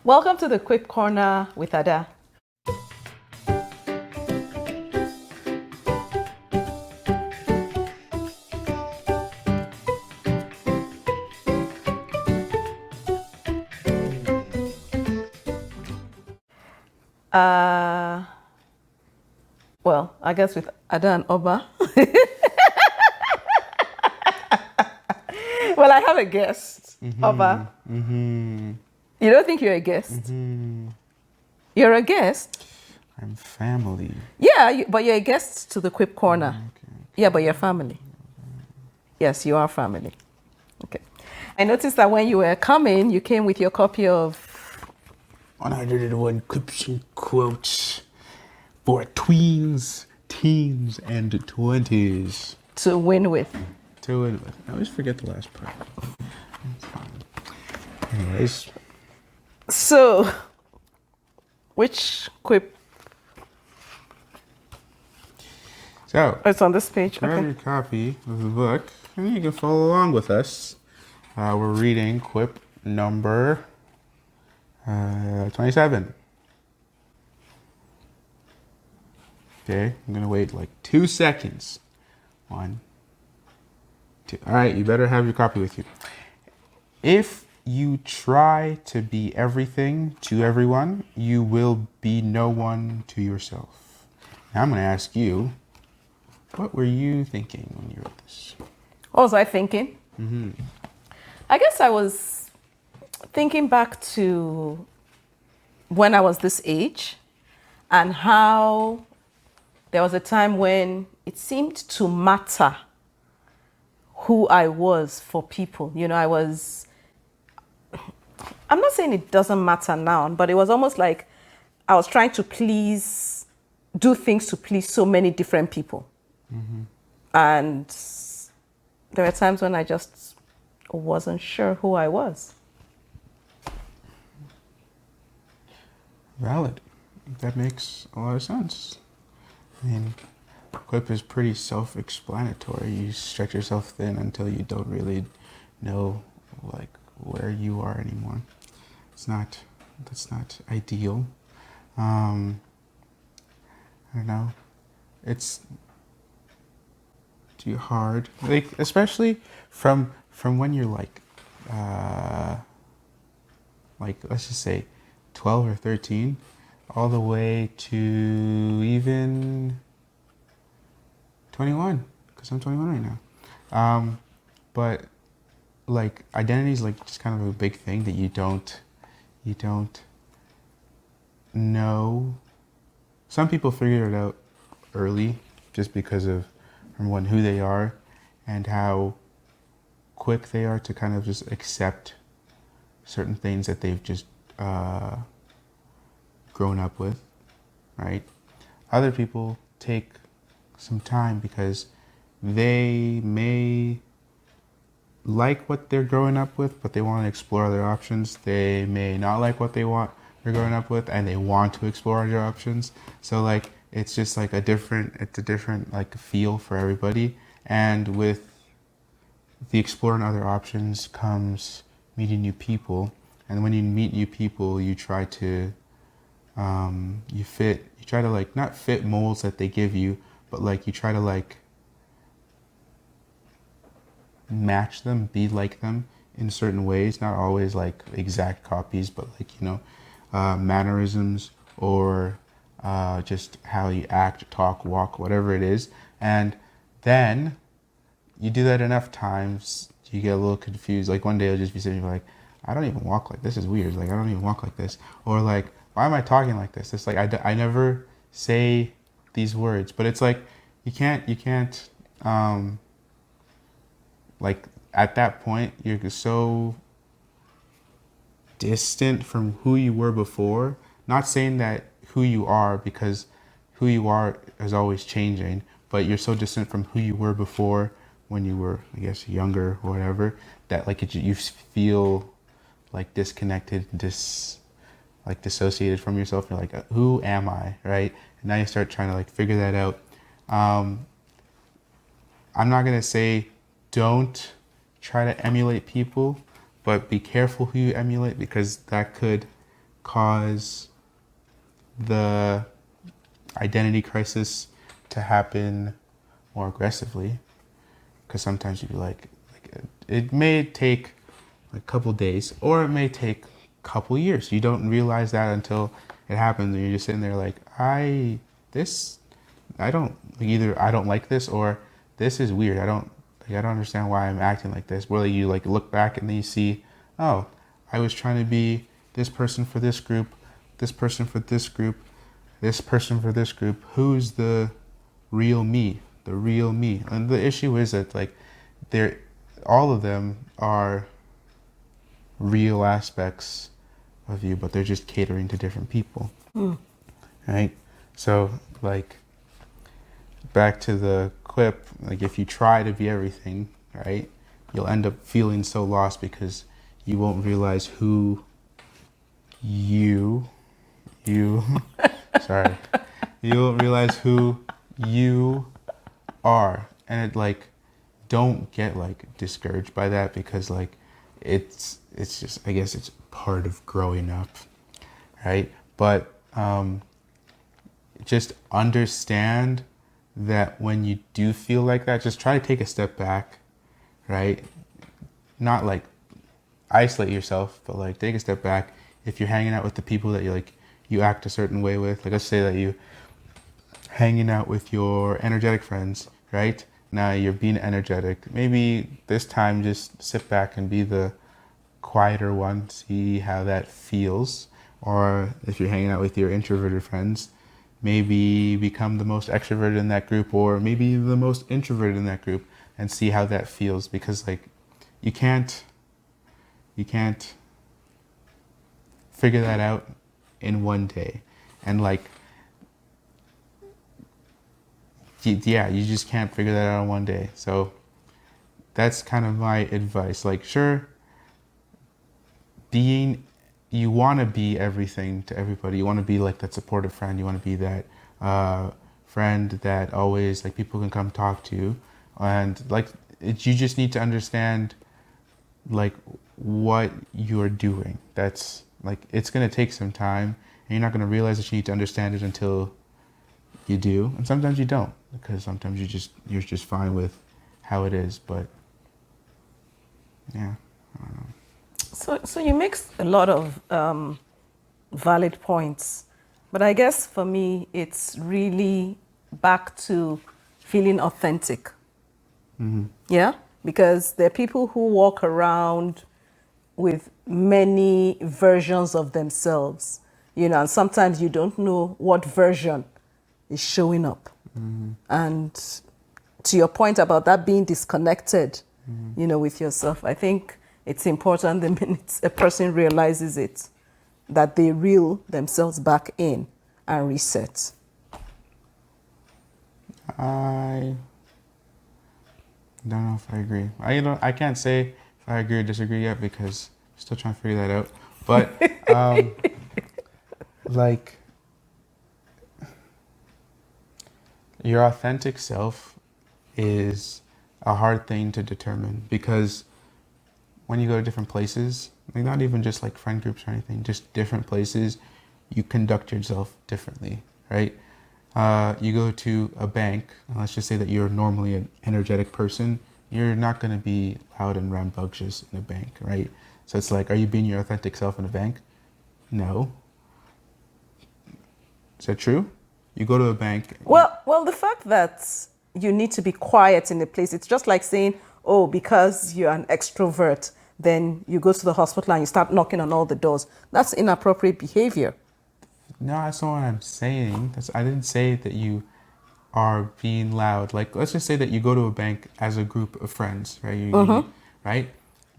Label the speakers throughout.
Speaker 1: Welcome to the Quip Corner with Ada. Well, I guess with Ada and Oba. Well, I have a guest, Oba. You don't think you're a guest? You're a guest?
Speaker 2: I'm family.
Speaker 1: Yeah, but you're a guest to the Quip Corner.
Speaker 2: Okay.
Speaker 1: Yeah, but you're family. Yes, you are family. Okay. I noticed that when you were coming, you came with your copy of
Speaker 2: 101 Quips and quotes for tweens, teens, and 20s.
Speaker 1: To Win With.
Speaker 2: To win with. I always forget the last part. Anyways.
Speaker 1: So, which Quip?
Speaker 2: So,
Speaker 1: It's on this page.
Speaker 2: grab
Speaker 1: Okay.
Speaker 2: your copy of the book and you can follow along with us. We're reading Quip number 27. Okay, I'm gonna wait like 2 seconds. 1, 2. All right, you better have your copy with you. If you try to be everything to everyone, you will be no one to yourself. Now I'm gonna ask you, what were you thinking when you wrote this?
Speaker 1: What was I thinking? I guess I was thinking back to when I was this age and how there was a time when it seemed to matter who I was for people. You know, I'm not saying it doesn't matter now, but it was almost like I was trying to do things to please so many different people. And there were times when I just wasn't sure who I was.
Speaker 2: Valid. That makes a lot of sense. I mean, Quip is pretty self-explanatory. You stretch yourself thin until you don't really know, like, where you are anymore. That's not ideal. I don't know. It's too hard. Like, especially from when you're like, let's just say 12 or 13, all the way to even 21, because I'm 21 right now. But like identity is like just kind of a big thing that you don't know. Some people figure it out early just because of number one, who they are and how quick they are to kind of just accept certain things that they've just grown up with, right? Other people take some time because they may like what they're growing up with, but they want to explore other options. They may not like what they're growing up with, and they want to explore other options. So like it's just like a different like feel for everybody. And with the exploring other options comes meeting new people. And when you meet new people, you try to you try to like not fit molds that they give you, but like you try to like match them, be like them in certain ways, not always like exact copies, but like, you know, mannerisms or just how you act, talk, walk, whatever it is. And then you do that enough times, you get a little confused. Like one day I'll just be sitting here like, I don't even walk like this. Is weird. Like I don't even walk like this. Or like, why am I talking like this? It's like I never say these words, but it's like you can't like at that point you're so distant from who you were before. Not saying that who you are, because who you are is always changing, but you're so distant from who you were before when you were, I guess, younger or whatever, that like you feel like disconnected, like dissociated from yourself. You're like, who am I, right? And now you start trying to like figure that out. I'm not gonna say don't try to emulate people, but be careful who you emulate, because that could cause the identity crisis to happen more aggressively, because sometimes you'd be like it may take a couple days or it may take a couple years. You don't realize that until it happens, and you're just sitting there like, I don't like this, or this is weird. I don't understand why I'm acting like this. Whether you like look back and then you see, oh, I was trying to be this person for this group, this person for this group, this person for this group. Who's the real me? The real me. And the issue is that like all of them are real aspects of you, but they're just catering to different people. Right? So like back to the quip, like if you try to be everything, right, you'll end up feeling so lost because you won't realize who you sorry, you won't realize who you are. And it like, don't get like discouraged by that, because like it's just, I guess it's part of growing up, right? But just understand that when you do feel like that, just try to take a step back, right? Not like isolate yourself, but like take a step back. If you're hanging out with the people that you act a certain way with, like let's say that you hanging out with your energetic friends, right? Now you're being energetic. Maybe this time just sit back and be the quieter one, see how that feels. Or if you're hanging out with your introverted friends, maybe become the most extroverted in that group, or maybe the most introverted in that group, and see how that feels. Because like you can't figure that out in one day. And like, yeah, you just can't figure that out in one day. So that's kind of my advice. Like, sure, you want to be everything to everybody. You want to be like that supportive friend. You want to be that friend that always like people can come talk to. And like, you just need to understand like what you're doing. That's like, it's going to take some time, and you're not going to realize that you need to understand it until you do. And sometimes you don't, because sometimes you're just fine with how it is. But yeah, I don't know.
Speaker 1: So you make a lot of valid points, but I guess for me it's really back to feeling authentic. Yeah, because there are people who walk around with many versions of themselves, and sometimes you don't know what version is showing up. And to your point about that being disconnected, with yourself, I think it's important the minute a person realizes it, that they reel themselves back in and reset.
Speaker 2: I don't know if I agree. I can't say if I agree or disagree yet, because I'm still trying to figure that out. But like, your authentic self is a hard thing to determine, because when you go to different places, like not even just like friend groups or anything, just different places, you conduct yourself differently, right? You go to a bank, and let's just say that you're normally an energetic person, you're not going to be loud and rambunctious in a bank, right? So it's like, are you being your authentic self in a bank? No. Is that true? You go to a bank.
Speaker 1: Well, the fact that you need to be quiet in a place, it's just like saying, oh, because you're an extrovert, then you go to the hospital and you start knocking on all the doors. That's inappropriate behavior.
Speaker 2: No, that's not what I'm saying. I didn't say that you are being loud. Like, let's just say that you go to a bank as a group of friends, right? Right?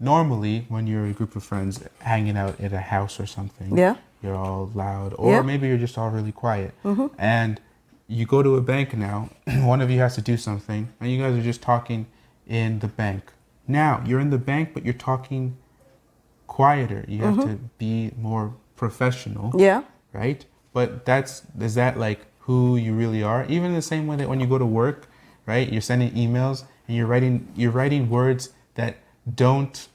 Speaker 2: Normally, when you're a group of friends hanging out at a house or something,
Speaker 1: Yeah.
Speaker 2: you're all loud, or maybe you're just all really quiet. And you go to a bank now, one of you has to do something, and you guys are just talking in the bank. Now, you're in the bank, but you're talking quieter. You have to be more professional.
Speaker 1: Yeah.
Speaker 2: Right? But is that like who you really are? Even the same way that when you go to work, right? You're sending emails and you're writing words that don't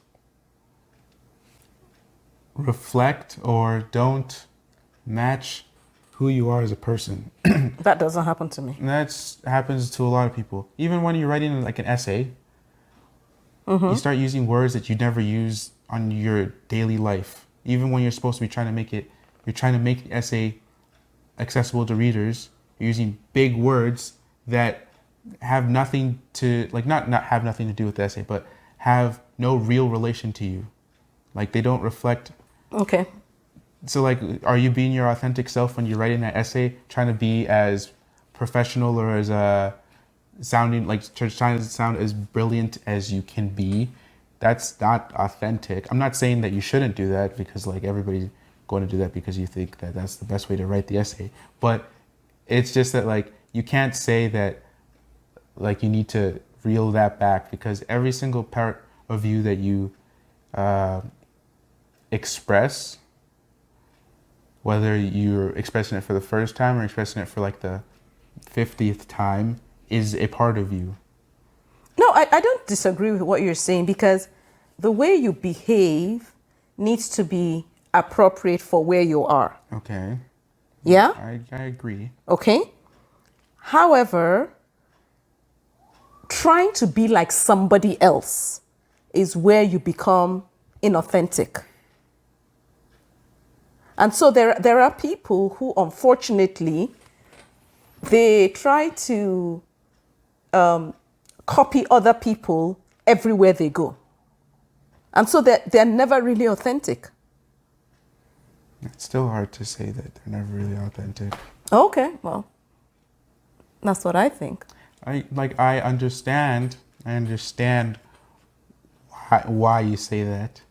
Speaker 2: reflect or don't match who you are as a person.
Speaker 1: That doesn't happen to me.
Speaker 2: And that happens to a lot of people. Even when you're writing like an essay, you start using words that you never use on your daily life. Even when you're supposed to be you're trying to make the essay accessible to readers. You're using big words that have nothing to, like, not have nothing to do with the essay, but have no real relation to you. Like, they don't reflect.
Speaker 1: Okay.
Speaker 2: So, like, are you being your authentic self when you're writing that essay, trying to be as professional or as trying to sound as brilliant as you can be? That's not authentic. I'm not saying that you shouldn't do that, because like everybody's going to do that because you think that that's the best way to write the essay. But it's just that, like, you can't say that, like, you need to reel that back, because every single part of you that you express, whether you're expressing it for the first time or expressing it for like the 50th time, is a part of you.
Speaker 1: No, I don't disagree with what you're saying, because the way you behave needs to be appropriate for where you are.
Speaker 2: Okay.
Speaker 1: Yeah?
Speaker 2: I agree.
Speaker 1: Okay. However, trying to be like somebody else is where you become inauthentic. And so there are people who, unfortunately, they try to copy other people everywhere they go. And so they're never really authentic.
Speaker 2: It's still hard to say that they're never really authentic.
Speaker 1: Okay, well, that's what I think.
Speaker 2: I understand why you say that,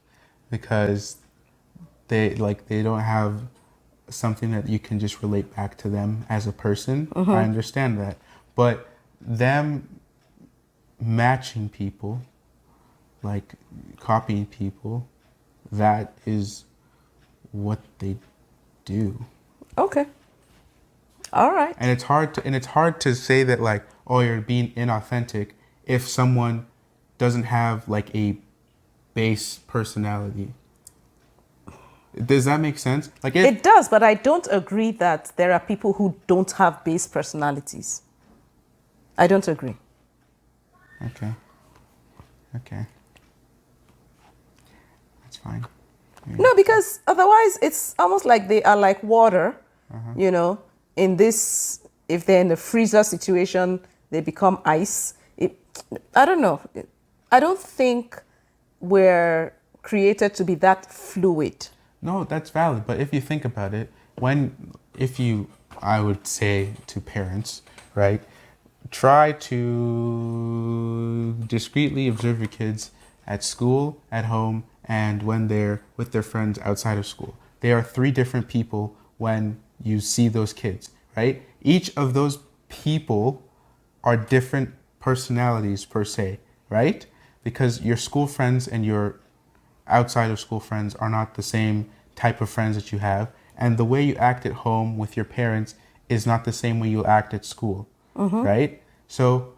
Speaker 2: because they don't have something that you can just relate back to them as a person.
Speaker 1: Mm-hmm.
Speaker 2: I understand that. But them matching people, like copying people, that is what they do.
Speaker 1: Okay. All right.
Speaker 2: And it's hard to say that, like, oh, you're being inauthentic if someone doesn't have like a base personality. Does that make sense? Like
Speaker 1: it does, but I don't agree that there are people who don't have base personalities. I don't agree.
Speaker 2: Okay. That's fine. Yeah.
Speaker 1: No, because otherwise it's almost like they are like water, you know, if they're in a freezer situation, they become ice. I don't know. I don't think we're created to be that fluid.
Speaker 2: No, that's valid. But if you think about it, I would say to parents, right, try to discreetly observe your kids at school, at home, and when they're with their friends outside of school. They are three different people when you see those kids, right? Each of those people are different personalities per se, right? Because your school friends and your outside of school friends are not the same type of friends that you have. And the way you act at home with your parents is not the same way you act at school, right? So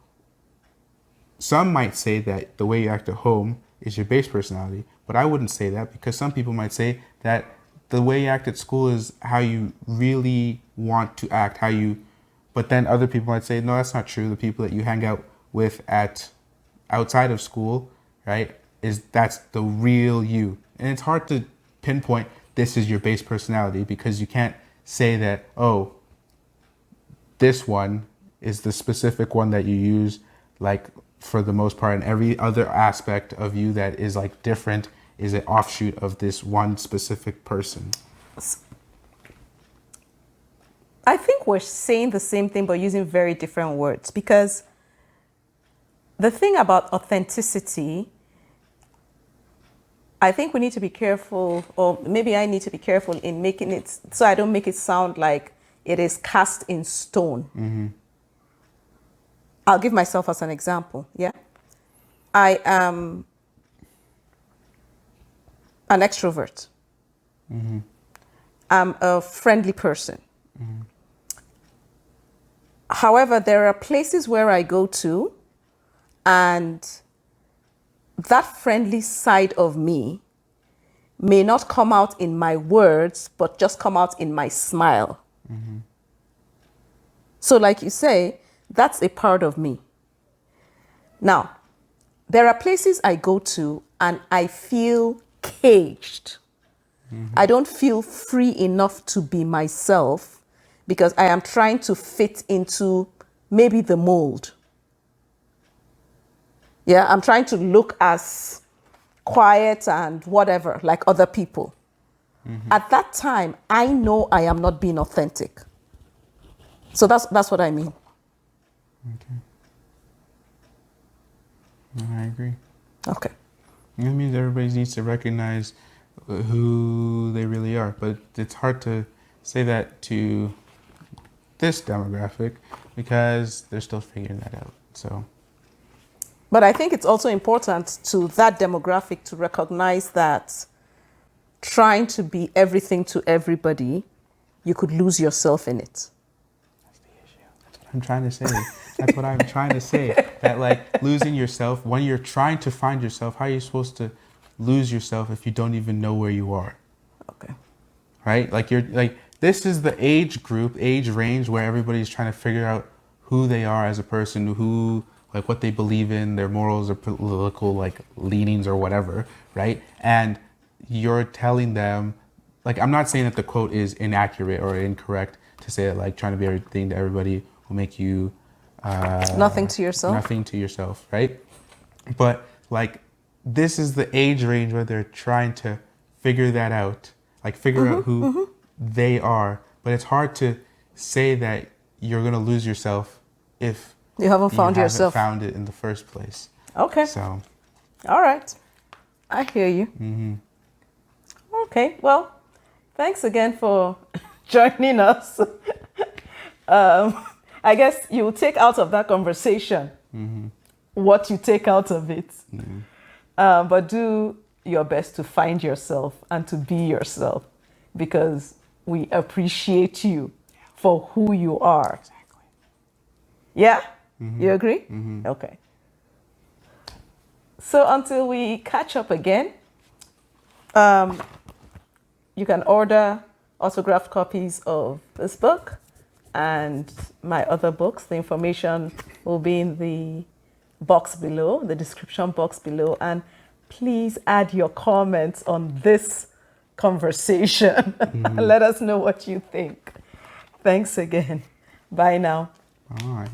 Speaker 2: some might say that the way you act at home is your base personality, but I wouldn't say that, because some people might say that the way you act at school is how you really want to act, but then other people might say, no, that's not true. The people that you hang out with outside of school, right, that's the real you. And it's hard to pinpoint this is your base personality, because you can't say that, oh, this one is the specific one that you use, like, for the most part, and every other aspect of you that is like different is an offshoot of this one specific person.
Speaker 1: I think we're saying the same thing but using very different words, because the thing about authenticity, I think we need to be careful, or maybe I need to be careful in making it so I don't make it sound like it is cast in stone. Mm-hmm. I'll give myself as an example. Yeah, I am an extrovert. Mm-hmm. I'm a friendly person. Mm-hmm. However, there are places where I go to, and that friendly side of me may not come out in my words, but just come out in my smile. So like you say, that's a part of me. Now, there are places I go to and I feel caged. I don't feel free enough to be myself because I am trying to fit into maybe the mold. Yeah, I'm trying to look as quiet and whatever, like other people. At that time, I know I am not being authentic. So that's what I mean.
Speaker 2: Okay. No, I agree.
Speaker 1: Okay.
Speaker 2: It means everybody needs to recognize who they really are, but it's hard to say that to this demographic because they're still figuring that out. So,
Speaker 1: but I think it's also important to that demographic to recognize that trying to be everything to everybody, you could lose yourself in it.
Speaker 2: that's the issue. That's what I'm trying to say. That's what I'm trying to say. That like losing yourself, when you're trying to find yourself, how are you supposed to lose yourself if you don't even know where you are?
Speaker 1: Okay.
Speaker 2: Right? Like you're like, this is the age group, age range where everybody's trying to figure out who they are as a person, who, like what they believe in, their morals or political like leanings or whatever, right? And you're telling them, like, I'm not saying that the quote is inaccurate or incorrect to say that like trying to be everything to everybody will make you
Speaker 1: Nothing to yourself.
Speaker 2: Nothing to yourself, right? But like, this is the age range where they're trying to figure that out, like figure out who they are. But it's hard to say that you're gonna lose yourself if
Speaker 1: You haven't found
Speaker 2: you
Speaker 1: yourself.
Speaker 2: haven't found it in the first place.
Speaker 1: Okay.
Speaker 2: So,
Speaker 1: All right. I hear you. Okay. Well, thanks again for joining us. I guess you will take out of that conversation what you take out of it. But do your best to find yourself and to be yourself because we appreciate you for who you are.
Speaker 2: exactly.
Speaker 1: Yeah? You agree? Okay. So until we catch up again, you can order autographed copies of this book and my other books. The information will be in the box below, the description box below. And please add your comments on this conversation. Let us know what you think. Thanks again. Bye now.
Speaker 2: All right.